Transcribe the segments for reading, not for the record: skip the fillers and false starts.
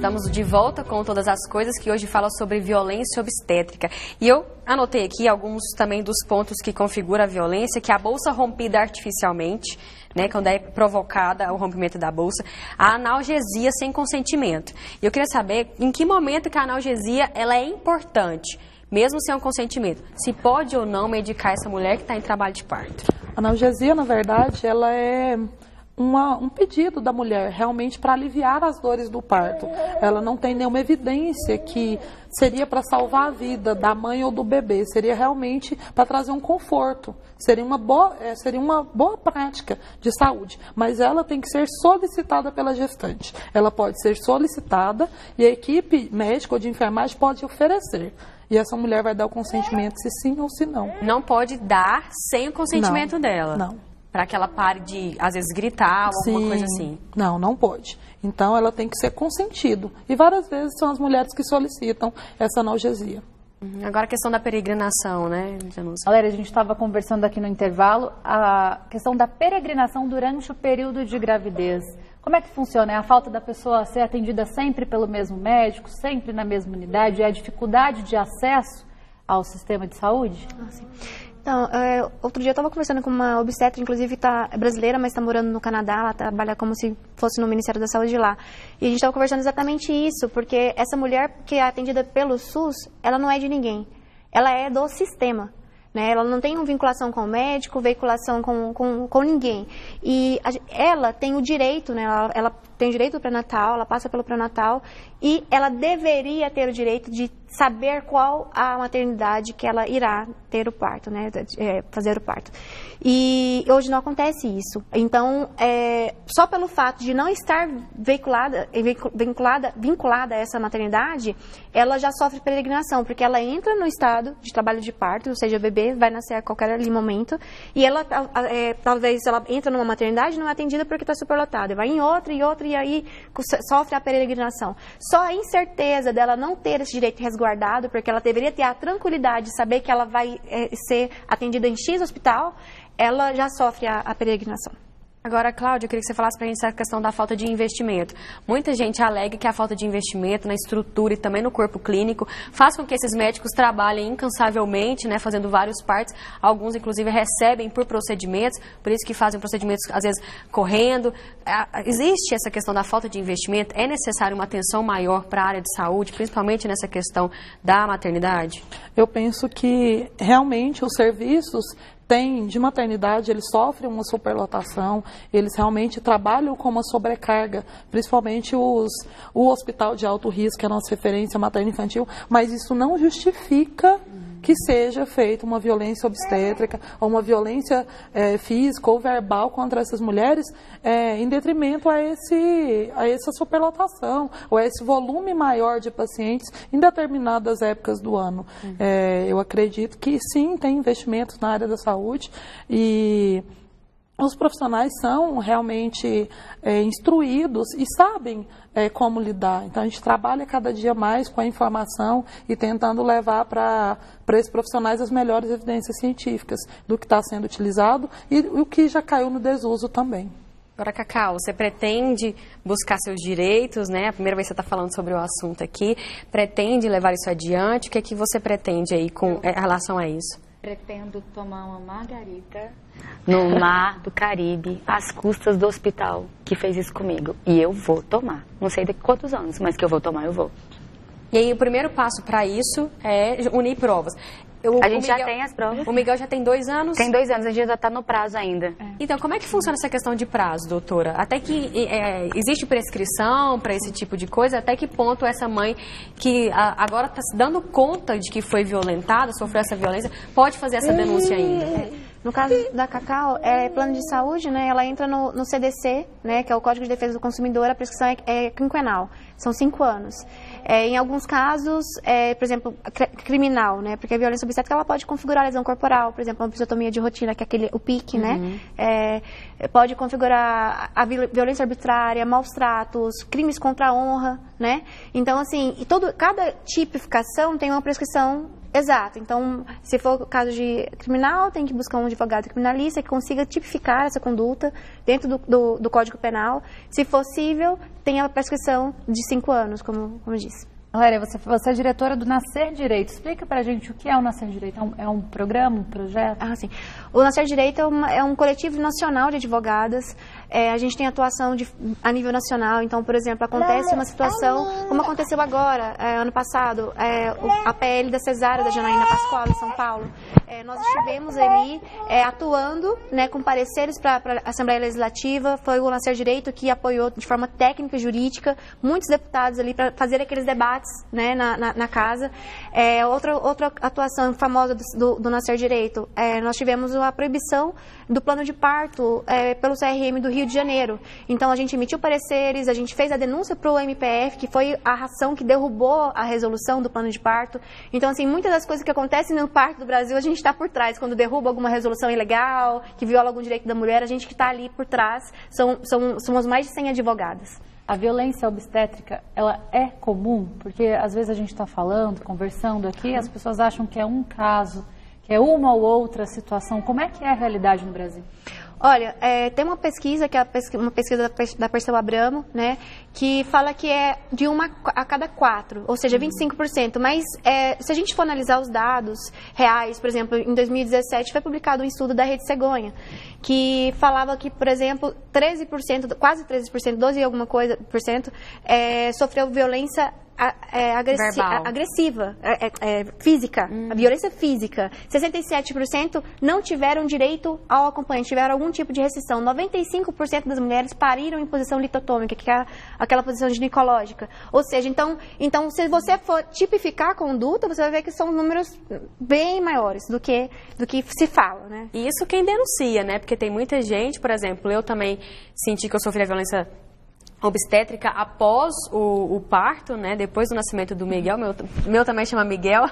Estamos de volta com Todas as Coisas, que hoje fala sobre violência obstétrica. E eu anotei aqui alguns também dos pontos que configuram a violência, que é a bolsa rompida artificialmente, né, quando é provocada o rompimento da bolsa, a analgesia sem consentimento. E eu queria saber em que momento que a analgesia ela é importante, mesmo sem um consentimento. Se pode ou não medicar essa mulher que está em trabalho de parto. A analgesia, na verdade, ela é um pedido da mulher realmente para aliviar as dores do parto. Ela não tem nenhuma evidência que seria para salvar a vida da mãe ou do bebê. Seria realmente para trazer um conforto. Seria uma boa prática de saúde. Mas ela tem que ser solicitada pela gestante. Ela pode ser solicitada e a equipe médica ou de enfermagem pode oferecer. E essa mulher vai dar o consentimento se sim ou se não. Não pode dar sem o consentimento dela? Não. Para que ela pare de, às vezes, gritar ou alguma coisa assim? Não, não pode. Então, ela tem que ser consentido. E várias vezes são as mulheres que solicitam essa analgesia. Agora a questão da peregrinação, né, Janúcia? Galera, a gente estava conversando aqui no intervalo a questão da peregrinação durante o período de gravidez. Como é que funciona? É a falta da pessoa ser atendida sempre pelo mesmo médico, sempre na mesma unidade? É a dificuldade de acesso ao sistema de saúde? Sim. Então, outro dia eu estava conversando com uma obstetra, inclusive é brasileira, mas está morando no Canadá, ela trabalha como se fosse no Ministério da Saúde lá. E a gente estava conversando exatamente isso, porque essa mulher que é atendida pelo SUS, ela não é de ninguém, ela é do sistema. Né? Ela não tem uma vinculação com o médico, vinculação com ninguém. E ela tem o direito, né? Ela tem o direito do pré-natal, ela passa pelo pré-natal e ela deveria ter o direito de saber qual a maternidade que ela irá ter o parto, né? Fazer o parto. E hoje não acontece isso. Então, só pelo fato de não estar vinculada a essa maternidade, ela já sofre peregrinação, porque ela entra no estado de trabalho de parto, ou seja, o bebê vai nascer a qualquer momento, e ela, talvez, ela entra numa maternidade não é atendida porque está superlotada, vai em outra, e aí sofre a peregrinação. Só a incerteza dela não ter esse direito resguardado, porque ela deveria ter a tranquilidade de saber que ela vai ser atendida em X hospital, ela já sofre a peregrinação. Agora, Cláudia, eu queria que você falasse para a gente essa questão da falta de investimento. Muita gente alega que a falta de investimento na estrutura e também no corpo clínico faz com que esses médicos trabalhem incansavelmente, né, fazendo vários partos. Alguns, inclusive, recebem por procedimentos, por isso que fazem procedimentos, às vezes, correndo. Existe essa questão da falta de investimento? É necessário uma atenção maior para a área de saúde, principalmente nessa questão da maternidade? Eu penso que, realmente, os serviços de maternidade, eles sofrem uma superlotação, eles realmente trabalham com uma sobrecarga, principalmente o hospital de alto risco, que é a nossa referência materno-infantil, mas isso não justifica que seja feita uma violência obstétrica ou uma violência física ou verbal contra essas mulheres em detrimento a essa superlotação ou a esse volume maior de pacientes em determinadas épocas do ano. Eu acredito que sim, tem investimentos na área da saúde e os profissionais são realmente instruídos e sabem como lidar. Então, a gente trabalha cada dia mais com a informação e tentando levar para esses profissionais as melhores evidências científicas do que está sendo utilizado e o que já caiu no desuso também. Agora, Cacau, você pretende buscar seus direitos, né? A primeira vez que você está falando sobre o assunto aqui. Pretende levar isso adiante? O que é que você pretende aí com relação a isso? Pretendo tomar uma margarita no mar do Caribe, às custas do hospital que fez isso comigo. E eu vou tomar. Não sei de quantos anos, mas que eu vou tomar, eu vou. E aí, o primeiro passo para isso é unir provas. A gente já tem as provas. O Miguel já tem 2 anos? Tem 2 anos, a gente já está no prazo ainda. Então, como é que funciona essa questão de prazo, doutora? Até que existe prescrição para esse tipo de coisa? Até que ponto essa mãe que agora está se dando conta de que foi violentada, sofreu essa violência, pode fazer essa denúncia ainda? No caso da Cacau, plano de saúde, né? Ela entra no CDC, né? Que é o Código de Defesa do Consumidor, a prescrição é quinquenal, são 5 anos. Em alguns casos, por exemplo, criminal, né? Porque a violência obstétrica ela pode configurar lesão corporal, por exemplo, uma episiotomia de rotina, que é o PIC, né? Pode configurar a violência arbitrária, maus tratos, crimes contra a honra, né? Então, assim, cada tipificação tem uma prescrição exata. Então, se for o caso de criminal, tem que buscar um advogado criminalista que consiga tipificar essa conduta dentro do Código Penal. Se for cível, tem a prescrição de 5 anos, como eu disse. Valéria, você é diretora do Nascer Direito. Explica pra gente o que é o Nascer Direito. É um programa, um projeto? Ah, sim. O Nascer Direito é um coletivo nacional de advogadas. A gente tem atuação a nível nacional. Então, por exemplo, acontece uma situação, como aconteceu agora, ano passado, a PL da cesárea da Janaína Pascoal, em São Paulo. Nós estivemos ali atuando, né, com pareceres para a Assembleia Legislativa. Foi o Nascer Direito que apoiou de forma técnica e jurídica muitos deputados ali para fazer aqueles debates, né, na casa. Outra atuação famosa do Nascer Direito, nós tivemos a proibição do plano de parto pelo CRM do Rio de Janeiro. Então, a gente emitiu pareceres, a gente fez a denúncia para o MPF, que foi a ação que derrubou a resolução do plano de parto. Então, assim, muitas das coisas que acontecem no parto do Brasil, a gente está por trás. Quando derruba alguma resolução ilegal, que viola algum direito da mulher, a gente que está ali por trás. Somos mais de 100 advogadas. A violência obstétrica, ela é comum? Porque às vezes a gente está falando, conversando aqui, as pessoas acham que é um caso, que é uma ou outra situação. Como é que é a realidade no Brasil? Olha, tem uma pesquisa, que é uma pesquisa da Perseu Abramo, né, que fala que é de 1 a cada 4, ou seja, 25%. Mas se a gente for analisar os dados reais, por exemplo, em 2017 foi publicado um estudo da Rede Cegonha, que falava que, por exemplo, 13%, quase 13%, 12 e alguma coisa por cento, sofreu violência agressiva, física, a violência física. 67% não tiveram direito ao acompanhante, tiveram algum tipo de restrição. 95% das mulheres pariram em posição litotômica, que é aquela posição ginecológica. Ou seja, então se você for tipificar a conduta, você vai ver que são números bem maiores do que se fala, né? E isso quem denuncia, né? Porque tem muita gente, por exemplo, eu também senti que eu sofri a violência obstétrica após o parto, né, depois do nascimento do Miguel, meu também chama Miguel,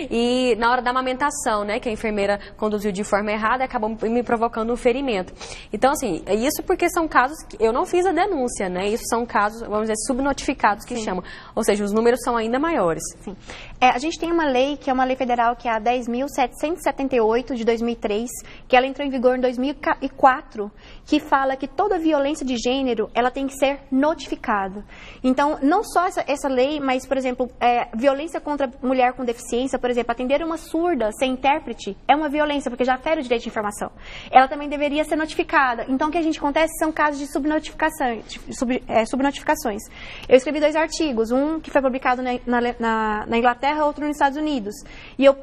e na hora da amamentação, né, que a enfermeira conduziu de forma errada, acabou me provocando um ferimento. Então, assim, isso porque são casos que eu não fiz a denúncia, né, isso são casos, vamos dizer, subnotificados que chamam, ou seja, os números são ainda maiores. Sim. A gente tem uma lei, que é uma lei federal, que é a 10.778 de 2003, que ela entrou em vigor em 2004, que fala que toda violência de gênero, ela tem que ser notificado. Então, não só essa lei, mas, por exemplo, violência contra mulher com deficiência, por exemplo, atender uma surda sem intérprete é uma violência, porque já fere o direito de informação. Ela também deveria ser notificada. Então, o que a gente acontece são casos de subnotificações. Eu escrevi 2 artigos, um que foi publicado na Inglaterra, outro nos Estados Unidos. E eu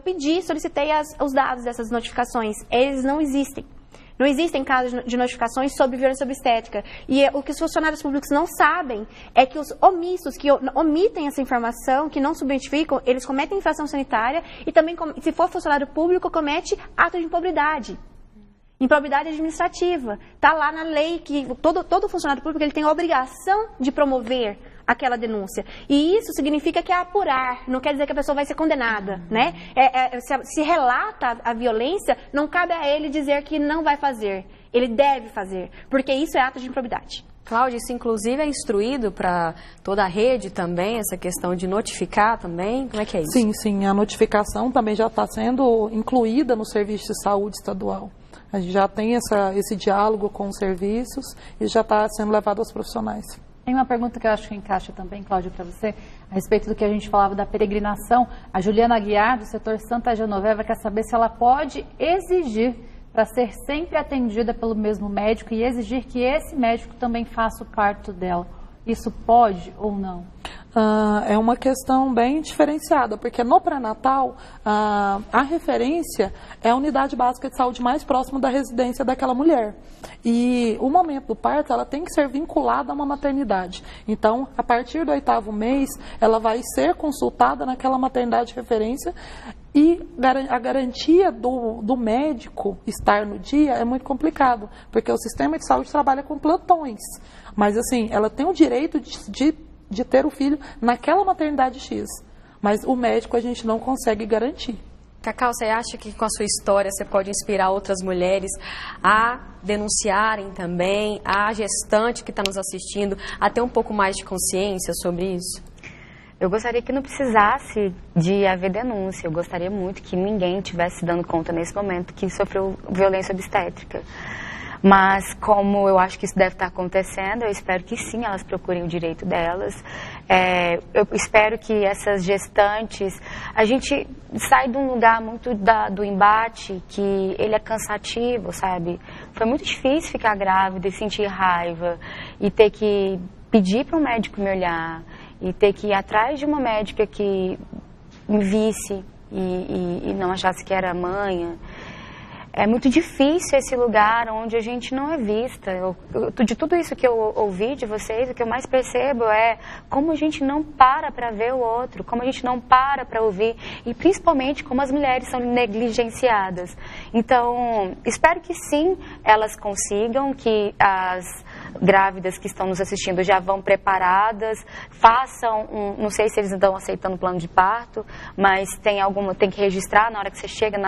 solicitei os dados dessas notificações. Eles não existem. Não existem casos de notificações sobre violência obstétrica. E o que os funcionários públicos não sabem é que os omissos, que omitem essa informação, que não subnotificam, eles cometem infração sanitária e também, se for funcionário público, comete ato de improbidade. Improbidade administrativa. Está lá na lei que todo funcionário público ele tem a obrigação de promover aquela denúncia. E isso significa que é apurar, não quer dizer que a pessoa vai ser condenada, né? Se relata a violência, não cabe a ele dizer que não vai fazer. Ele deve fazer, porque isso é ato de improbidade. Cláudia, isso inclusive é instruído para toda a rede também, essa questão de notificar também? Como é que é isso? Sim, a notificação também já está sendo incluída no Serviço de Saúde Estadual. A gente já tem esse diálogo com os serviços e já está sendo levado aos profissionais. Tem uma pergunta que eu acho que encaixa também, Cláudia, para você, a respeito do que a gente falava da peregrinação. A Juliana Aguiar, do setor Santa Genoveva, quer saber se ela pode exigir para ser sempre atendida pelo mesmo médico e exigir que esse médico também faça o parto dela. Isso pode ou não? É uma questão bem diferenciada, porque no pré-natal, a referência é a unidade básica de saúde mais próxima da residência daquela mulher. E o momento do parto, ela tem que ser vinculada a uma maternidade. Então, a partir do 8º mês, ela vai ser consultada naquela maternidade de referência e a garantia do médico estar no dia é muito complicado, porque o sistema de saúde trabalha com plantões. Mas, assim, ela tem o direito de ter o filho naquela maternidade X. Mas o médico a gente não consegue garantir. Cacau, você acha que com a sua história você pode inspirar outras mulheres a denunciarem também, a gestante que está nos assistindo, a ter um pouco mais de consciência sobre isso? Eu gostaria que não precisasse de haver denúncia. Eu gostaria muito que ninguém estivesse dando conta nesse momento que sofreu violência obstétrica. Mas como eu acho que isso deve estar acontecendo, eu espero que sim, elas procurem o direito delas. Eu espero que essas gestantes... A gente sai de um lugar muito do embate, que ele é cansativo, sabe? Foi muito difícil ficar grávida e sentir raiva, e ter que pedir para um médico me olhar, e ter que ir atrás de uma médica que me visse e não achasse que era manha. É muito difícil esse lugar onde a gente não é vista. De tudo isso que eu ouvi de vocês, o que eu mais percebo é como a gente não para ver o outro, como a gente não para ouvir, e principalmente como as mulheres são negligenciadas. Então, espero que sim, elas consigam, que as grávidas que estão nos assistindo já vão preparadas, façam não sei se eles estão aceitando plano de parto, mas tem que registrar na hora que você chega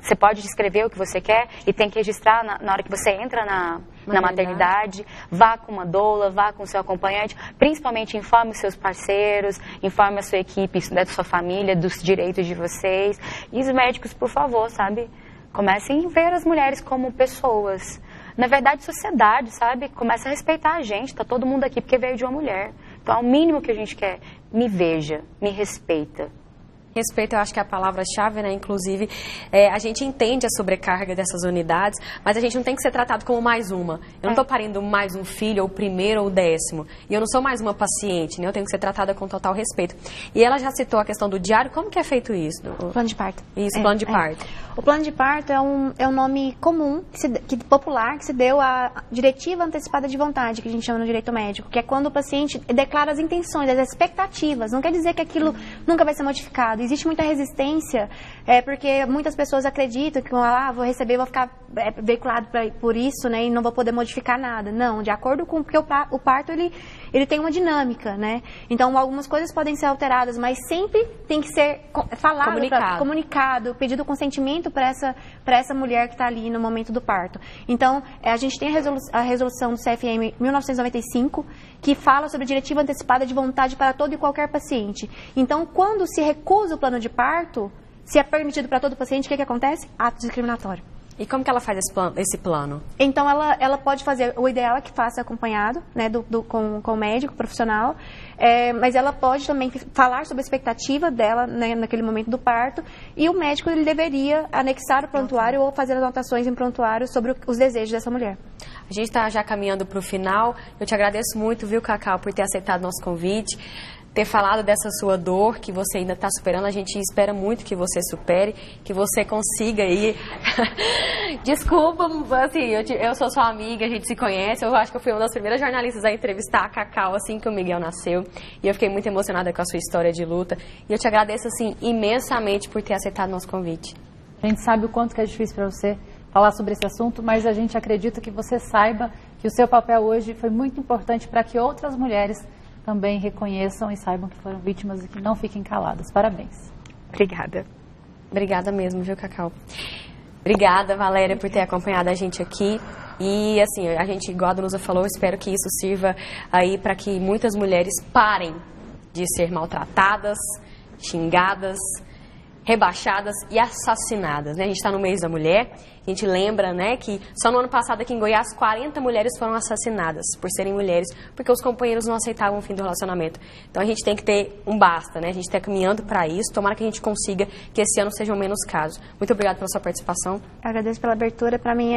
você pode descrever o que você quer e tem que registrar na hora que você entra na maternidade. Vá com uma doula, vá com o seu acompanhante, principalmente informe os seus parceiros, informe a sua equipe, da sua família, dos direitos de vocês. E os médicos, por favor, sabe, comecem a ver as mulheres como pessoas. Na verdade, sociedade, sabe, começa a respeitar a gente, tá todo mundo aqui porque veio de uma mulher. Então, é o mínimo que a gente quer. Me veja, me respeita. Respeito, eu acho que é a palavra-chave, né? Inclusive, a gente entende a sobrecarga dessas unidades, mas a gente não tem que ser tratado como mais uma. Eu não estou parindo mais um filho, ou o primeiro, ou o 10º. E eu não sou mais uma paciente, né? Eu tenho que ser tratada com total respeito. E ela já citou a questão do diário. Como que é feito isso? Plano de parto. Isso, plano de parto. O plano de parto é um nome comum, popular, que se deu à diretiva antecipada de vontade, que a gente chama no direito médico, que é quando o paciente declara as intenções, as expectativas. Não quer dizer que aquilo nunca vai ser modificado. Existe muita resistência, porque muitas pessoas acreditam que vou receber, vou ficar veiculado por isso, né, e não vou poder modificar nada. Não, de acordo com porque o parto ele tem uma dinâmica, né? Então algumas coisas podem ser alteradas, mas sempre tem que ser falado, comunicado, pedido consentimento para essa mulher que está ali no momento do parto. Então a gente tem a resolução do CFM 1995 que fala sobre a diretiva antecipada de vontade para todo e qualquer paciente. Então quando se recusa o plano de parto, se é permitido para todo paciente, o que acontece? Ato discriminatório. E como que ela faz esse plano? Então, ela pode fazer, o ideal é que faça acompanhado, né, com o médico profissional, mas ela pode também falar sobre a expectativa dela, né, naquele momento do parto, e o médico ele deveria anexar o prontuário ou fazer anotações em prontuário sobre os desejos dessa mulher. A gente está já caminhando para o final. Eu te agradeço muito, viu, Cacau, por ter aceitado nosso convite, ter falado dessa sua dor que você ainda está superando. A gente espera muito que você supere, que você consiga ir. Desculpa, assim, eu sou sua amiga, a gente se conhece. Eu acho que eu fui uma das primeiras jornalistas a entrevistar a Cacau assim que o Miguel nasceu. E eu fiquei muito emocionada com a sua história de luta. E eu te agradeço, assim, imensamente por ter aceitado nosso convite. A gente sabe o quanto que é difícil para você falar sobre esse assunto, mas a gente acredita que você saiba que o seu papel hoje foi muito importante para que outras mulheres também reconheçam e saibam que foram vítimas e que não fiquem caladas. Parabéns. Obrigada. Obrigada mesmo, viu, Cacau? Obrigada, Valéria, por ter acompanhado a gente aqui. E, assim, a gente, igual a Danusa falou, espero que isso sirva aí para que muitas mulheres parem de ser maltratadas, xingadas, rebaixadas e assassinadas, né? A gente está no mês da mulher, a gente lembra, né, que só no ano passado aqui em Goiás 40 mulheres foram assassinadas por serem mulheres, porque os companheiros não aceitavam o fim do relacionamento. Então a gente tem que ter um basta, né? A gente está caminhando para isso, tomara que a gente consiga que esse ano sejam menos casos. Muito obrigada pela sua participação. Eu agradeço pela abertura. Para mim,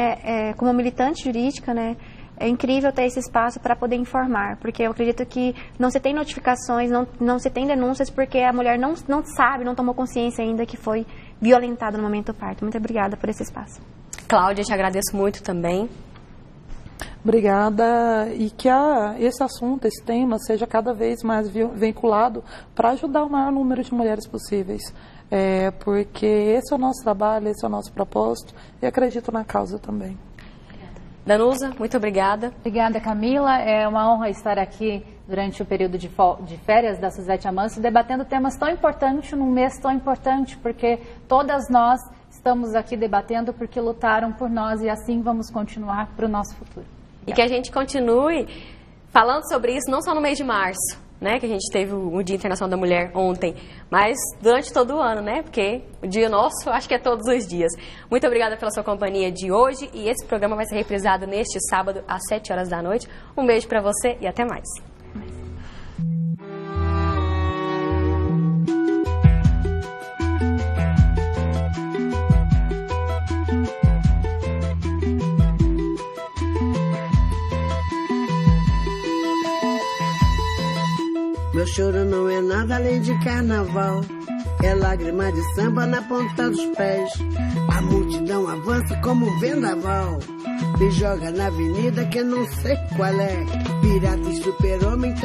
como militante jurídica, né, é incrível ter esse espaço para poder informar, porque eu acredito que não se tem notificações, não se tem denúncias, porque a mulher não sabe, não tomou consciência ainda que foi violentada no momento do parto. Muito obrigada por esse espaço. Cláudia, te agradeço muito também. Obrigada, e que esse assunto, esse tema, seja cada vez mais vinculado para ajudar o maior número de mulheres possíveis. Porque esse é o nosso trabalho, esse é o nosso propósito, e acredito na causa também. Danusa, muito obrigada. Obrigada, Camila. É uma honra estar aqui durante o período de férias da Suzete Amâncio, debatendo temas tão importantes num mês tão importante, porque todas nós estamos aqui debatendo porque lutaram por nós e assim vamos continuar para o nosso futuro. E que a gente continue falando sobre isso não só no mês de março, né, que a gente teve o Dia Internacional da Mulher ontem, mas durante todo o ano, né, porque o dia nosso acho que é todos os dias. Muito obrigada pela sua companhia de hoje e esse programa vai ser reprisado neste sábado às 7 horas da noite. Um beijo para você e até mais. Meu choro não é nada além de carnaval. É lágrima de samba na ponta dos pés. A multidão avança como um vendaval. Me joga na avenida que eu não sei qual é. Pirata e super-homem.